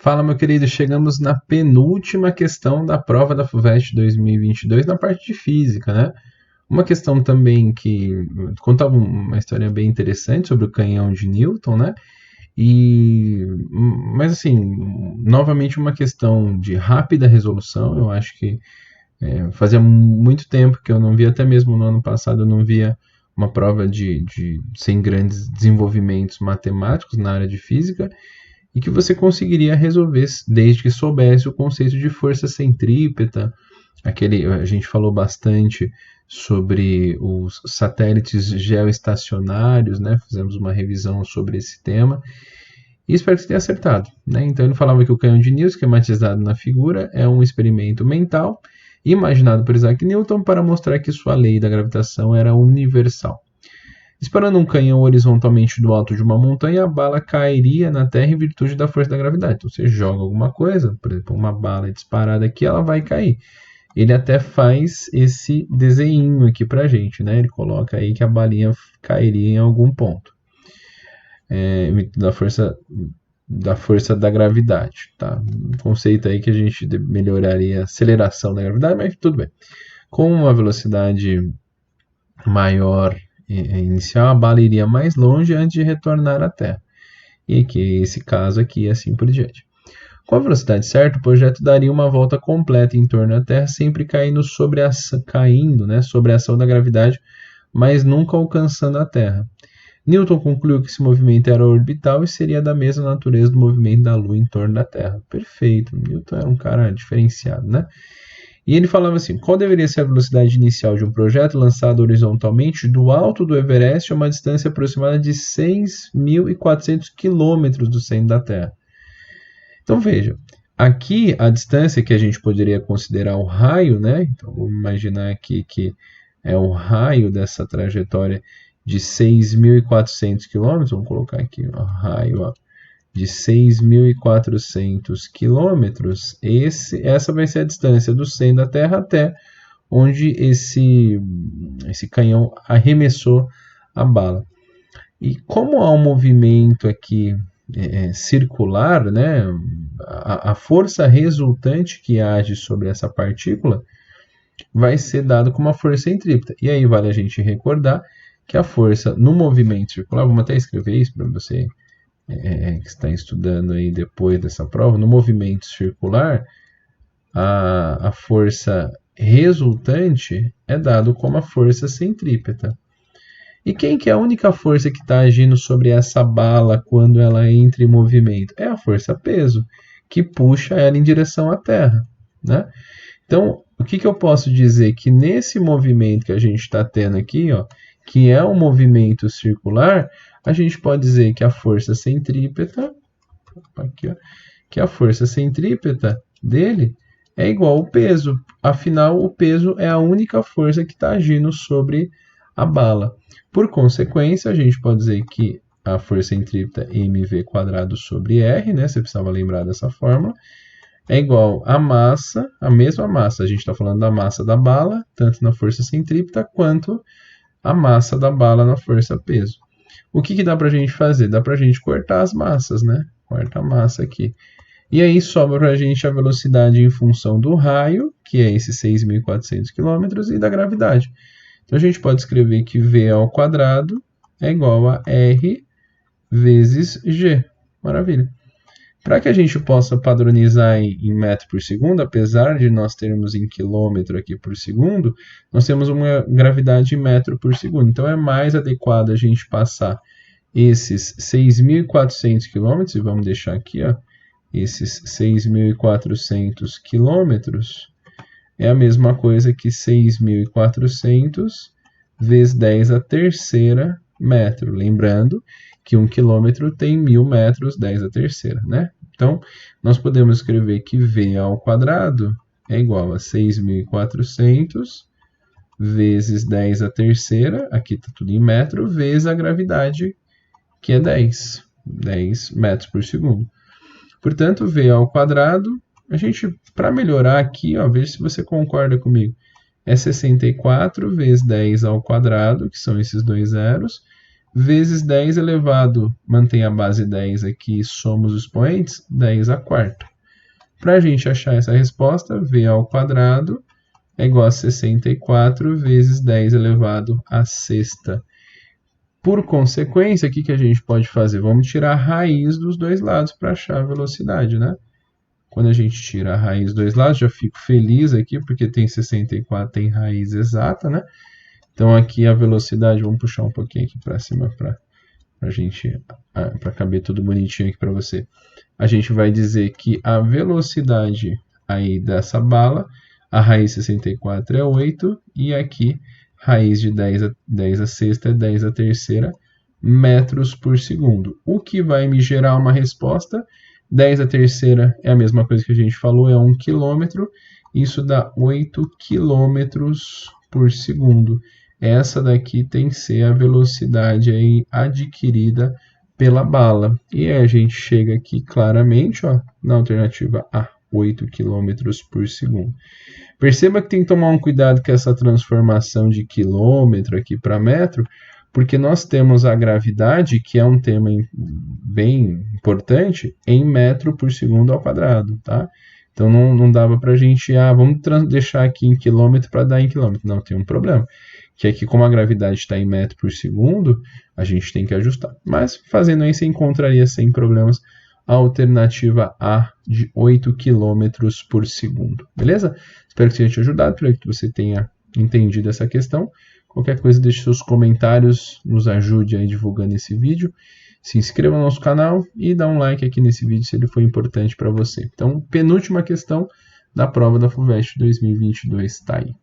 Fala, meu querido, chegamos na penúltima questão da prova da FUVEST 2022 na parte de física, né? Uma questão também que contava uma história bem interessante sobre o canhão de Newton, né? Mas assim, novamente uma questão de rápida resolução. Eu acho que fazia muito tempo que eu não via, até mesmo no ano passado eu não via uma prova sem grandes desenvolvimentos matemáticos na área de física, e que você conseguiria resolver desde que soubesse o conceito de força centrípeta. A gente falou bastante sobre os satélites geoestacionários, né? Fizemos uma revisão sobre esse tema e espero que você tenha acertado, né? Então ele falava que o canhão de Newton, esquematizado na figura, é um experimento mental imaginado por Isaac Newton para mostrar que sua lei da gravitação era universal. Disparando um canhão horizontalmente do alto de uma montanha, a bala cairia na Terra em virtude da força da gravidade. Então você joga alguma coisa, por exemplo, uma bala disparada aqui, ela vai cair. Ele até faz esse desenho aqui pra gente, né? Ele coloca aí que a balinha cairia em algum ponto. Da força da gravidade, tá? Um conceito aí que a gente melhoraria a aceleração da gravidade, mas tudo bem. Com uma velocidade maior inicial, a bala iria mais longe antes de retornar à Terra. E que esse caso aqui, assim por diante. Com a velocidade certa, o projeto daria uma volta completa em torno da Terra, sempre caindo sobre a ação da gravidade, mas nunca alcançando a Terra. Newton concluiu que esse movimento era orbital e seria da mesma natureza do movimento da Lua em torno da Terra. Perfeito, Newton era um cara diferenciado, né? E ele falava assim: qual deveria ser a velocidade inicial de um projeto lançado horizontalmente do alto do Everest a uma distância aproximada de 6.400 quilômetros do centro da Terra? Então veja, aqui a distância que a gente poderia considerar o raio, né? Então vamos imaginar aqui que é o raio dessa trajetória de 6.400 quilômetros. Vamos colocar aqui o raio de 6.400 quilômetros. Essa vai ser a distância do centro da Terra até onde esse canhão arremessou a bala. E como há um movimento aqui circular, né, a força resultante que age sobre essa partícula vai ser dado como uma força centrípeta. E aí vale a gente recordar que a força no movimento circular, vamos até escrever isso para você que está estudando aí depois dessa prova, no movimento circular, a força resultante é dado como a força centrípeta. E quem que é a única força que está agindo sobre essa bala quando ela entra em movimento? É a força peso, que puxa ela em direção à Terra, né? Então, o que eu posso dizer? Que nesse movimento que a gente está tendo aqui, que é um movimento circular, a gente pode dizer que a força centrípeta, que a força centrípeta dele é igual ao peso. Afinal, o peso é a única força que está agindo sobre a bala. Por consequência, a gente pode dizer que a força centrípeta mv² sobre r, né? Você precisava lembrar dessa fórmula, é igual a massa, a mesma massa. A gente está falando da massa da bala, tanto na força centrípeta quanto a massa da bala na força peso. O que dá para a gente fazer? Dá para a gente cortar as massas, né? Corta a massa aqui. E aí sobra para a gente a velocidade em função do raio, que é esses 6.400 km, e da gravidade. Então a gente pode escrever que v² é igual a r vezes g. Maravilha. Para que a gente possa padronizar em metro por segundo, apesar de nós termos em quilômetro aqui por segundo, nós temos uma gravidade em metro por segundo. Então é mais adequado a gente passar esses 6.400 quilômetros, e vamos deixar aqui, esses 6.400 quilômetros, é a mesma coisa que 6.400 vezes 10 a terceira metro. Lembrando que 1 quilômetro tem 1.000 metros, 10 a terceira, né? Então, nós podemos escrever que v² é igual a 6.400 vezes 10 a terceira, aqui está tudo em metro, vezes a gravidade, que é 10 metros por segundo. Portanto, v², a gente, para melhorar aqui, veja se você concorda comigo, é 64 vezes 10², que são esses dois zeros, vezes 10 elevado, mantém a base 10 aqui, somos os expoentes, 10 a quarta. Para a gente achar essa resposta, v ao quadrado é igual a 64 vezes 10 elevado à sexta. Por consequência, o que a gente pode fazer? Vamos tirar a raiz dos dois lados para achar a velocidade, né? Quando a gente tira a raiz dos dois lados, já fico feliz aqui, porque tem 64, tem raiz exata, né? Então aqui a velocidade, vamos puxar um pouquinho aqui para cima para caber tudo bonitinho aqui para você. A gente vai dizer que a velocidade aí dessa bala, a raiz 64 é 8, e aqui raiz de 10 a sexta é 10 a terceira metros por segundo. O que vai me gerar uma resposta? 10 a terceira é a mesma coisa que a gente falou, é 1 quilômetro. Isso dá 8 quilômetros por segundo. Essa daqui tem que ser a velocidade aí adquirida pela bala. E aí a gente chega aqui claramente, ó, na alternativa A, 8 km por segundo. Perceba que tem que tomar um cuidado com essa transformação de quilômetro aqui para metro, porque nós temos a gravidade, que é um tema bem importante, em metro por segundo ao quadrado, tá? Então não dava para a gente, vamos deixar aqui em quilômetro para dar em quilômetro. Não, tem um problema, que aqui como a gravidade está em metro por segundo, a gente tem que ajustar. Mas fazendo isso, você encontraria sem problemas a alternativa A de 8 km por segundo. Beleza? Espero que tenha te ajudado, espero que você tenha entendido essa questão. Qualquer coisa, deixe seus comentários, nos ajude aí divulgando esse vídeo. Se inscreva no nosso canal e dá um like aqui nesse vídeo se ele foi importante para você. Então, penúltima questão da prova da FUVEST 2022 está aí.